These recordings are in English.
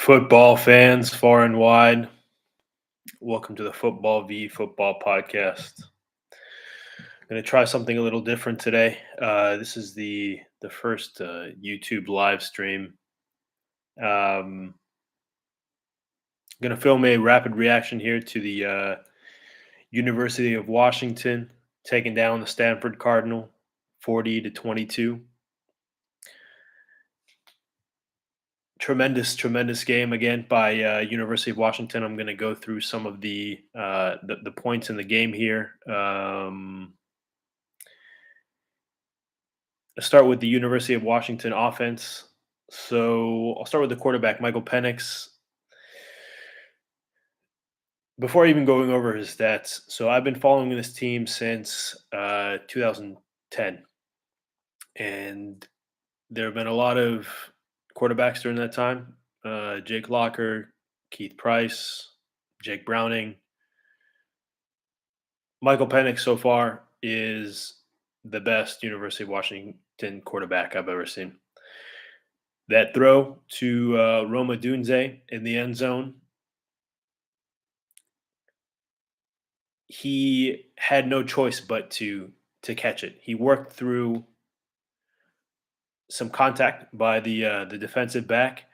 Football fans far and wide, welcome to the Football v Football podcast. I'm going to try something a little different today. This is the first YouTube live stream. I'm going to film a rapid reaction here to the University of Washington taking down the Stanford Cardinal 40-22. Tremendous game again by University of Washington. I'm going to go through some of the points in the game here. Let's start with the University of Washington offense. So I'll start with the quarterback, Michael Penix. Before even going over his stats, so I've been following this team since 2010, and there have been a lot of quarterbacks during that time. Jake Locker, Keith Price, Jake Browning. Michael Penix so far is the best University of Washington quarterback I've ever seen. That throw to Roma Dunze in the end zone, he had no choice but to catch it. He worked through some contact by the defensive back,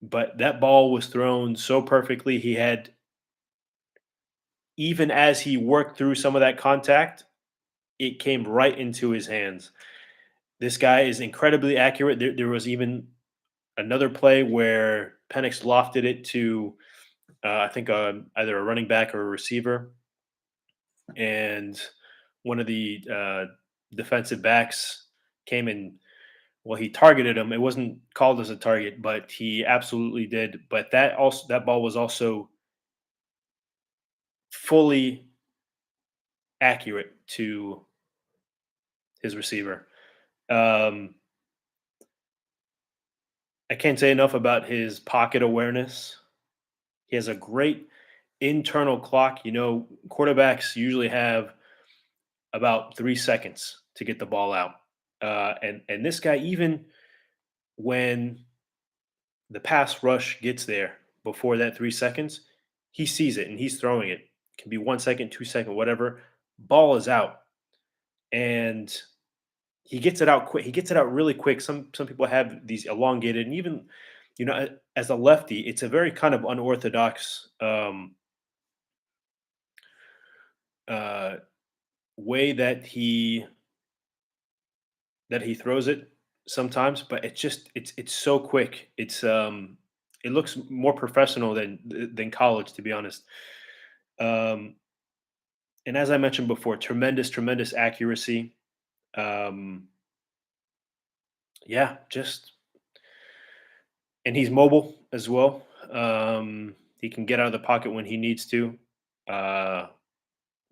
but that ball was thrown so perfectly. He had, even as he worked through some of that contact, it came right into his hands. This guy is incredibly accurate. There was even another play where Penix lofted it to, I think, either a running back or a receiver, and one of the defensive backs came and, well, he targeted him. It wasn't called as a target, but he absolutely did. But that ball was also fully accurate to his receiver. I can't say enough about his pocket awareness. He has a great internal clock. Quarterbacks usually have about 3 seconds to get the ball out. And this guy, even when the pass rush gets there before that 3 seconds, he sees it and he's throwing it. It can be 1 second, 2 second, whatever. Ball is out. And he gets it out quick. He gets it out really quick. Some people have these elongated, and even, as a lefty, it's a very kind of unorthodox uh, way that he throws it sometimes, but it's so quick. It looks more professional than college, to be honest. Um, and as I mentioned before, tremendous accuracy. Um, yeah, just and he's mobile as well. He can get out of the pocket when he needs to. Uh,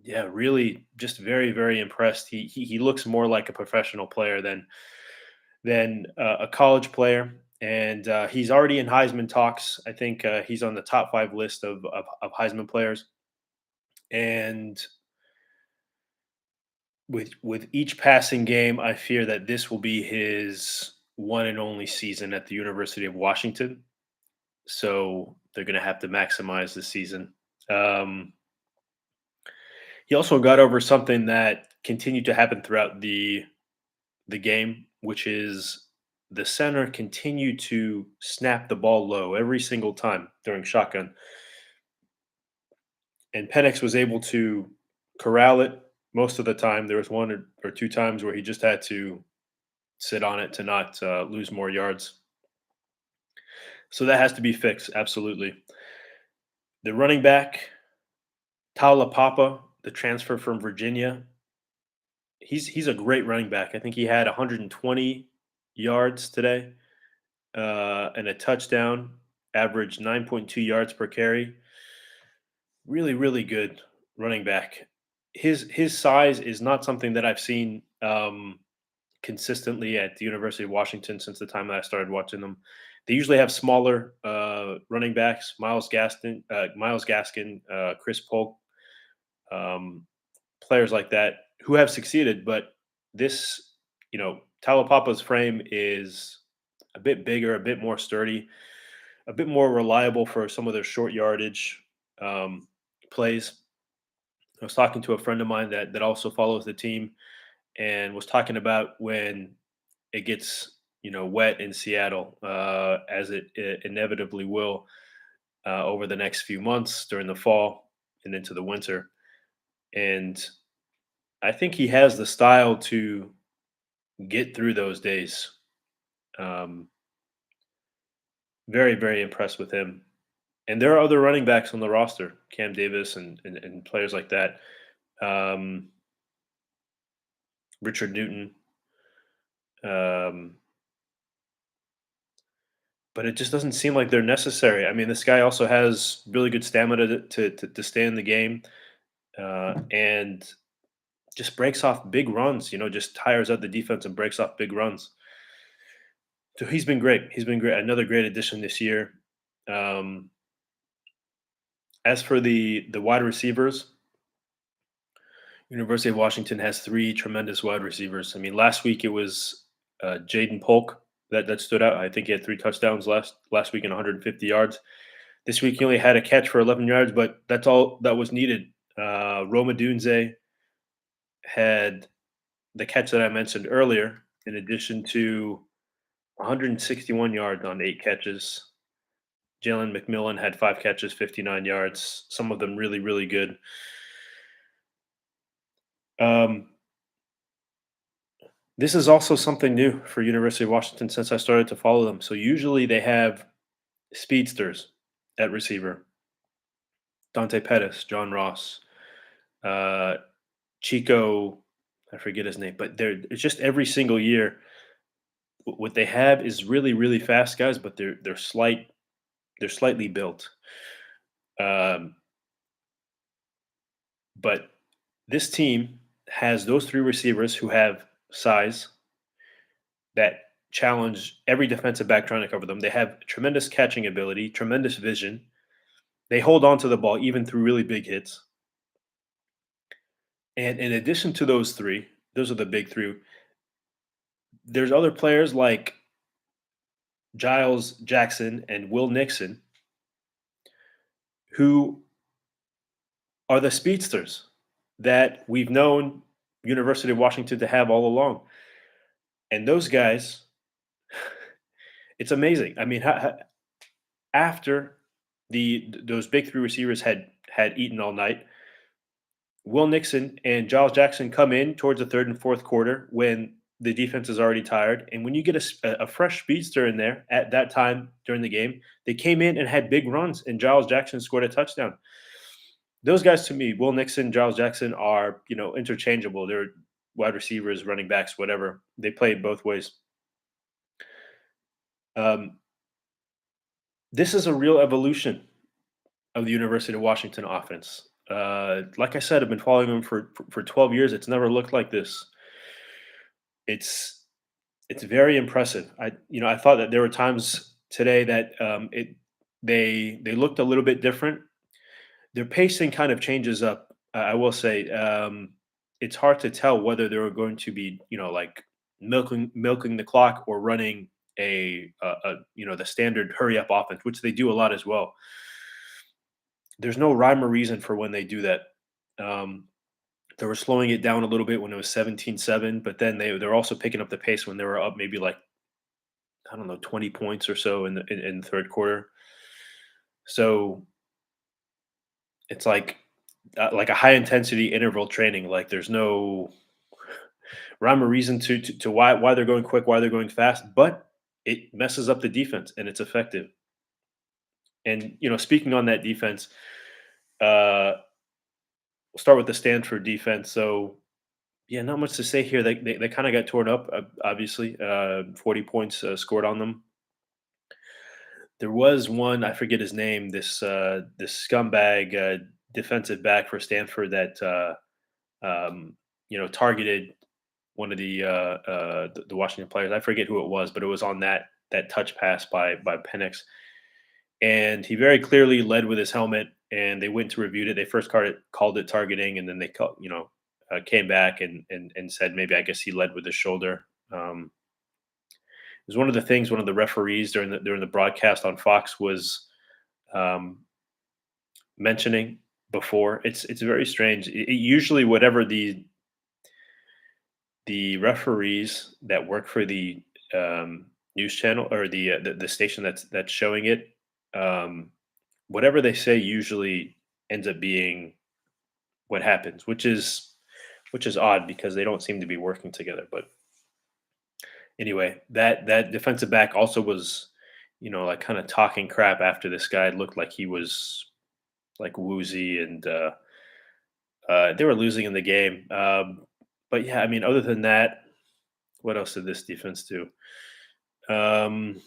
yeah, really, just very impressed. He looks more like a professional player than a college player, and he's already in Heisman talks. I think he's on the top 5 list of Heisman players, and with each passing game, I fear that this will be his one and only season at the University of Washington. So they're going to have to maximize the season. Um, he also got over something that continued to happen throughout the game, which is the center continued to snap the ball low every single time during shotgun, and Penix was able to corral it most of the time. There was one or two times where he just had to sit on it to not lose more yards. So that has to be fixed, absolutely. The running back, Papa, the transfer from Virginia, he's a great running back. I think he had 120 yards today and a touchdown, averaged 9.2 yards per carry. Really good running back. His size is not something that I've seen consistently at the University of Washington since the time that I started watching them. They usually have smaller running backs, Miles Gaskin, Chris Polk, players like that who have succeeded. But this, Talapapa's frame is a bit bigger, a bit more sturdy. a bit more reliable for some of their short yardage um, plays. I was talking to a friend of mine that also follows the team, and was talking about when it gets wet in Seattle, as it inevitably will over the next few months during the fall and into the winter. And I think he has the style to get through those days. Um, Very, very impressed with him. And there are other running backs on the roster, Cam Davis and players like that. Um, Richard Newton. Um, but it just doesn't seem like they're necessary. I mean, this guy also has really good stamina to stay in the game, and just breaks off big runs. Just tires out the defense and breaks off big runs. So he's been great. He's been great. Another great addition this year. Um, as for the wide receivers, University of Washington has three tremendous wide receivers. I mean, last week it was Jaden Polk that stood out. I think he had three touchdowns last week and 150 yards. This week he only had a catch for 11 yards, but that's all that was needed. Roma Dunze had the catch that I mentioned earlier, in addition to 161 yards on 8 catches. Jalen McMillan had 5 catches, 59 yards, some of them really, really good. Um, this is also something new for University of Washington since I started to follow them. So usually they have speedsters at receiver: Dante Pettis, John Ross, uh, Chico. I forget his name, but it's just every single year. What they have is really, really fast guys, but they're slightly built. Um, but this team has those three receivers who have size that challenge every defensive back trying to cover them. They have tremendous catching ability, tremendous vision. They hold on to the ball even through really big hits. And in addition to those three, those are the big three. There's other players like Giles Jackson and Will Nixon who are the speedsters that we've known University of Washington to have all along. And those guys, it's amazing. I mean, after those big three receivers had eaten all night, Will Nixon and Giles Jackson come in towards the third and fourth quarter when the defense is already tired. And when you get a fresh speedster in there at that time during the game, they came in and had big runs, and Giles Jackson scored a touchdown. Those guys to me, Will Nixon, Giles Jackson, are interchangeable. They're wide receivers, running backs, whatever. They play both ways. Um, this is a real evolution of the University of Washington offense. Like I said, I've been following them for 12 years. It's never looked like this. It's it's very impressive. I thought that there were times today that they looked a little bit different. Their pacing kind of changes up. I will say it's hard to tell whether they were going to be like milking the clock or running the standard hurry up offense, which they do a lot as well. There's no rhyme or reason for when they do that. Um, they were slowing it down a little bit when it was 17-7, but then they're also picking up the pace when they were up maybe like, I don't know, 20 points or so in the third quarter. So it's like a high intensity interval training. Like there's no rhyme or reason to why they're going quick, why they're going fast, but it messes up the defense and it's effective. And speaking on that defense, uh, we'll start with the Stanford defense. So yeah, not much to say here. They kind of got torn up. Obviously, 40 points scored on them. There was one, I forget his name. This scumbag defensive back for Stanford that targeted one of the Washington players. I forget who it was, but it was on that touch pass by Penix, and he very clearly led with his helmet. And they went to review it. They first called it targeting, and then they came back and said maybe I guess he led with his shoulder. was one of the things one of the referees during the broadcast on Fox was um, mentioning before. It's very strange. Usually, whatever the referees that work for the news channel or the station that's showing it, um, whatever they say usually ends up being what happens, which is odd because they don't seem to be working together. But anyway, that defensive back also was, like kind of talking crap after this guy looked like he was like woozy and they were losing in the game. But yeah, I mean, other than that, what else did this defense do? Um,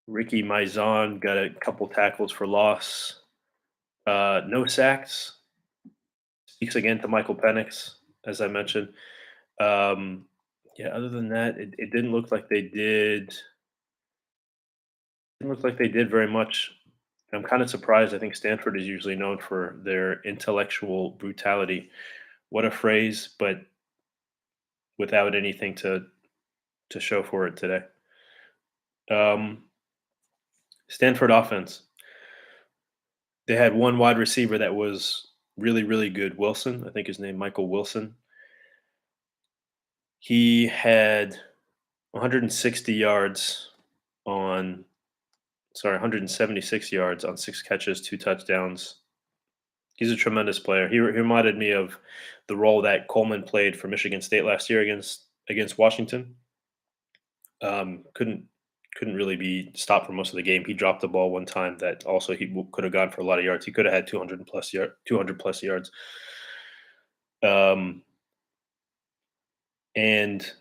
Ricky Maizon got a couple tackles for loss. No sacks. Speaks again to Michael Penix, as I mentioned. Um, yeah, other than that, it didn't look like they did. Didn't look like they did very much. I'm kind of surprised. I think Stanford is usually known for their intellectual brutality. What a phrase, but without anything to show for it today. Um, Stanford offense. They had one wide receiver that was really, really good. Wilson, I think his name Michael Wilson. He had 160 yards on, sorry, 176 yards on 6 catches, 2 touchdowns. He's a tremendous player. He reminded me of the role that Coleman played for Michigan State last year against Washington. Couldn't really be stopped for most of the game. He dropped the ball one time that also could have gone for a lot of yards. He could have had 200 plus yards. Um, and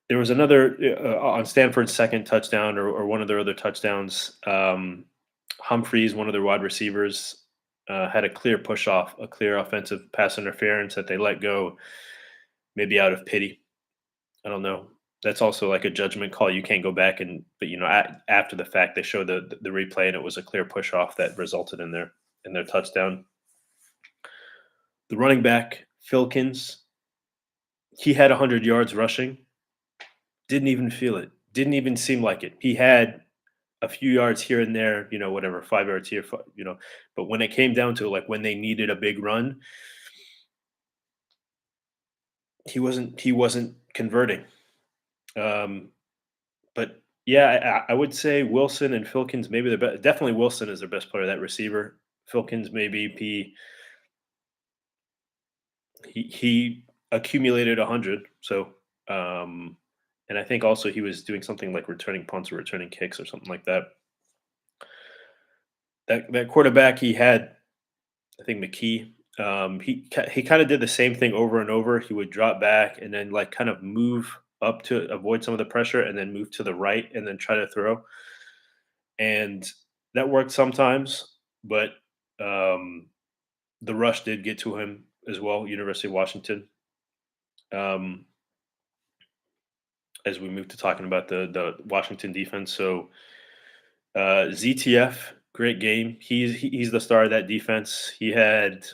there was another on Stanford's second touchdown or one of their other touchdowns. Humphreys, one of their wide receivers, had a clear push off, a clear offensive pass interference that they let go, maybe out of pity. I don't know. That's also like a judgment call. You can't go back but after the fact, they show the replay, and it was a clear push off that resulted in their touchdown. The running back Filkins, he had 100 yards rushing. Didn't even feel it. Didn't even seem like it. He had a few yards here and there, whatever, 5 yards here, But when it came down to like when they needed a big run, he wasn't converting. Um, but yeah, I would say Wilson and Filkins maybe the best. Definitely Wilson is their best player. That receiver, Filkins maybe he accumulated 100. So and I think also he was doing something like returning punts or returning kicks or something like that. That quarterback he had, I think McKee. He kind of did the same thing over and over. He would drop back and then like kind of move up to avoid some of the pressure, and then move to the right and then try to throw. And that worked sometimes, but um, the rush did get to him as well. University of Washington. Um, as we move to talking about the Washington defense, so ZTF, great game. He's the star of that defense. He had,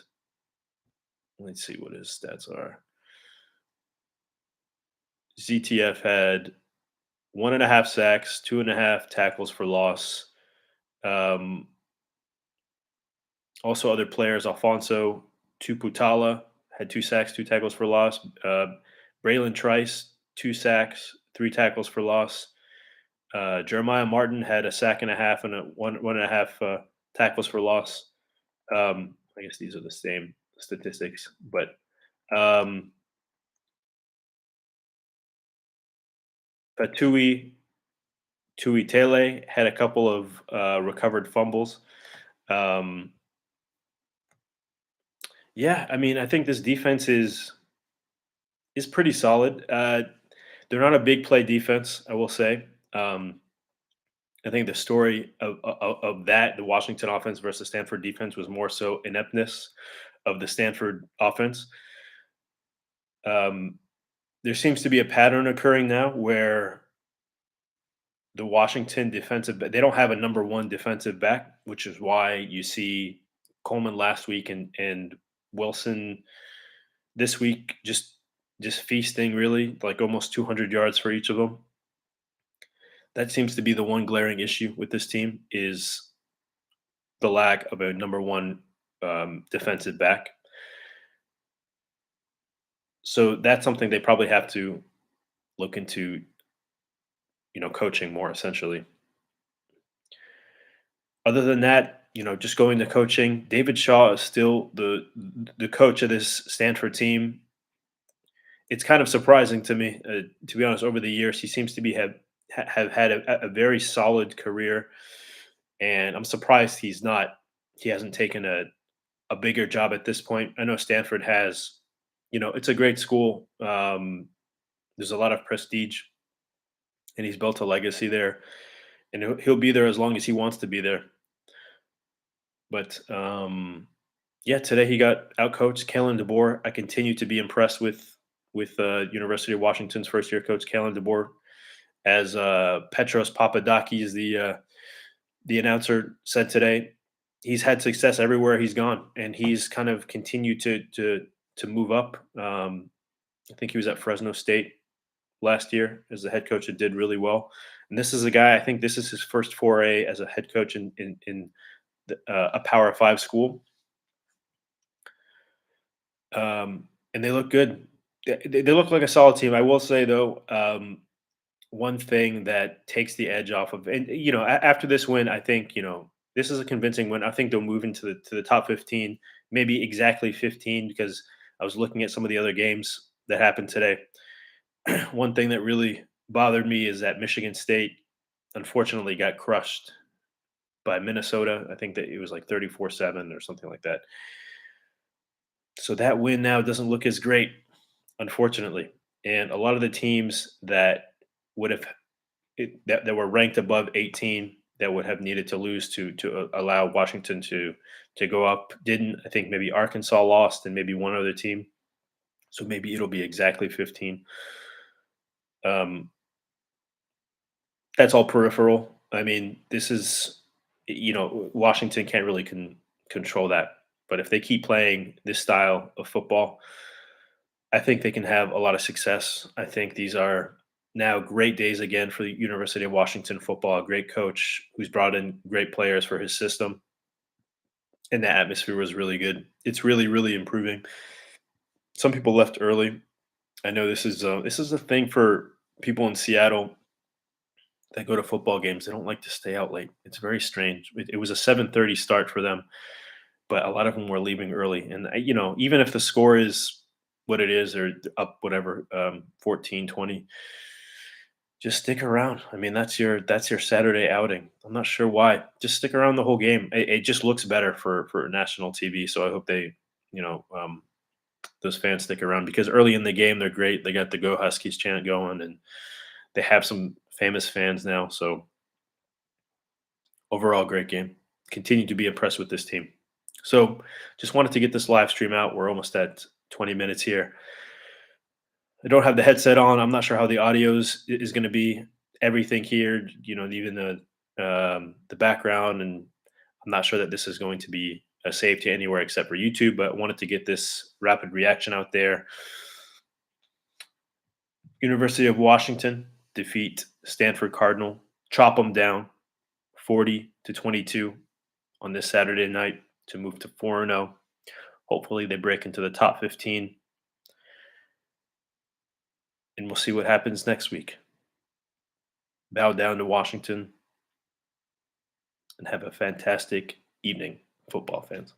let's see what his stats are. ZTF had 1.5 sacks, 2.5 tackles for loss. Um, Also, other players, Alfonso Tuputala had 2 sacks, 2 tackles for loss. Braylon Trice, 2 sacks, 3 tackles for loss. Jeremiah Martin had a sack and a half and 1.5 tackles for loss. I guess these are the same statistics, but um, Fatui Tuitele had a couple of recovered fumbles. Um, yeah, I mean, I think this defense is pretty solid. They're not a big play defense, I will say. I think the story of that, the Washington offense versus Stanford defense, was more so ineptness of the Stanford offense. Um, there seems to be a pattern occurring now where the Washington they don't have a number one defensive back, which is why you see Coleman last week and Wilson this week just feasting really, like almost 200 yards for each of them. That seems to be the one glaring issue with this team is the lack of a number one defensive back. So that's something they probably have to look into, coaching more essentially. Other than that, just going to coaching, David Shaw is still the coach of this Stanford team. It's kind of surprising to me, to be honest. Over the years, he seems to be have had a very solid career, and I'm surprised he hasn't taken a bigger job at this point. I know Stanford has, it's a great school. There's a lot of prestige, and he's built a legacy there, and he'll be there as long as he wants to be there. But yeah, today he got outcoached. Kalen DeBoer. I continue to be impressed with University of Washington's first year coach Kalen DeBoer, as Petros Papadakis, the announcer, said today. He's had success everywhere he's gone, and he's kind of continued to move up. I think he was at Fresno State last year as the head coach and did really well. And this is a guy. I think this is his first foray as a head coach in a Power Five school. And they look good. They look like a solid team. I will say though, one thing that takes the edge off of, and after this win, I think this is a convincing win. I think they'll move into the top 15, maybe exactly 15, because I was looking at some of the other games that happened today. One thing that really bothered me is that Michigan State unfortunately got crushed by Minnesota. I think that it was like 34-7 or something like that. So that win now doesn't look as great, unfortunately. And a lot of the teams that would have that were ranked above 18 that would have needed to lose to allow Washington to go up didn't. I think maybe Arkansas lost and maybe one other team. So maybe it'll be exactly 15. Um, that's all peripheral. I mean, this is Washington can't really control that. But if they keep playing this style of football, I think they can have a lot of success. I think these are now great days again for the University of Washington football. A great coach who's brought in great players for his system, and the atmosphere was really good. It's really, really improving. Some people left early. I know this is a thing for people in Seattle that go to football games. They don't like to stay out late. It's very strange. It was a 7:30 start for them, but a lot of them were leaving early. And even if the score is what it is, or up whatever, 14-20, just stick around. I mean, that's your Saturday outing. I'm not sure why. Just stick around the whole game. It just looks better for national TV. So I hope you know, um, those fans stick around, because early in the game they're great. They got the "Go Huskies" chant going, and they have some famous fans now. So overall, great game. Continue to be impressed with this team. So just wanted to get this live stream out. We're almost at 20 minutes here. I don't have the headset on. I'm not sure how the audio is going to be. Everything here, even the background, and I'm not sure that this is going to be saved to anywhere except for YouTube. But I wanted to get this rapid reaction out there. University of Washington defeat Stanford Cardinal, chop them down, 40-22 on this Saturday night to move to 4-0. Hopefully, they break into the top 15. And we'll see what happens next week. Bow down to Washington and have a fantastic evening, football fans.